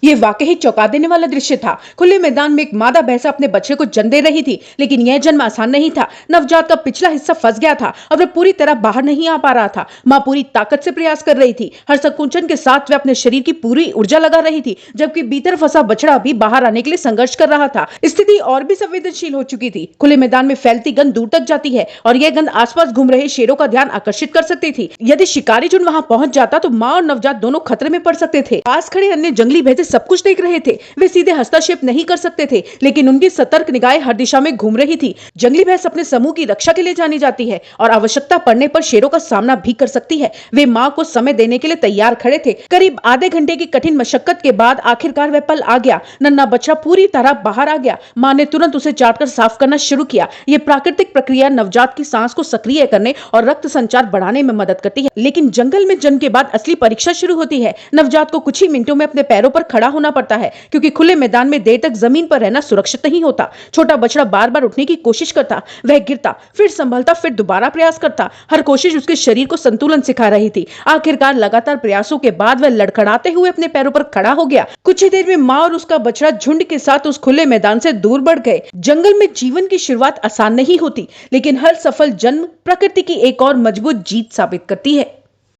ये वाकई ही चौंका देने वाला दृश्य था। खुले मैदान में एक मादा भैंसा अपने बच्चे को जन्म दे रही थी, लेकिन यह जन्म आसान नहीं था। नवजात का पिछला हिस्सा फंस गया था और वह पूरी तरह बाहर नहीं आ पा रहा था। मां पूरी ताकत से प्रयास कर रही थी, हर संकुचन के साथ वह अपने शरीर की पूरी ऊर्जा लगा रही थी, जबकि भीतर फंसा बछड़ा भी बाहर आने के लिए संघर्ष कर रहा था। स्थिति और भी संवेदनशील हो चुकी थी। खुले मैदान में फैलती गंध दूर तक जाती है और यह गंध आसपास घूम रहे शेरों का ध्यान आकर्षित कर सकती थी। यदि शिकारी झुंड वहां पहुंच जाता तो मां और नवजात दोनों खतरे में पड़ सकते थे। पास खड़े अन्य जंगली भैंसे सब कुछ देख रहे थे। वे सीधे हस्तक्षेप नहीं कर सकते थे, लेकिन उनकी सतर्क निगाहें हर दिशा में घूम रही थी। जंगली भैंस अपने समूह की रक्षा के लिए जानी जाती है और आवश्यकता पड़ने पर शेरों का सामना भी कर सकती है। वे मां को समय देने के लिए तैयार खड़े थे। करीब आधे घंटे की कठिन मशक्कत के बाद आखिरकार वह पल आ गया। नन्हा बच्चा पूरी तरह बाहर आ गया। मां ने तुरंत उसे चाटकर साफ करना शुरू किया। यह प्राकृतिक प्रक्रिया नवजात की सांस को सक्रिय करने और रक्त संचार बढ़ाने में मदद करती है। लेकिन जंगल में जन्म के बाद असली परीक्षा शुरू होती है। नवजात को कुछ ही मिनटों में अपने पैरों पर खड़ा होना पड़ता है, क्योंकि खुले मैदान में देर तक जमीन पर रहना सुरक्षित नहीं होता। छोटा बछड़ा बार बार उठने की कोशिश करता, वह गिरता, फिर संभलता, फिर दोबारा प्रयास करता। हर कोशिश उसके शरीर को संतुलन सिखा रही थी। आखिरकार लगातार प्रयासों के बाद वह लड़खड़ाते हुए अपने पैरों पर खड़ा हो गया। कुछ ही देर में मां और उसका बछड़ा झुंड के साथ उस खुले मैदान से दूर बढ़ गए। जंगल में जीवन की शुरुआत आसान नहीं होती, लेकिन हर सफल जन्म प्रकृति की एक और मजबूत जीत साबित करती है।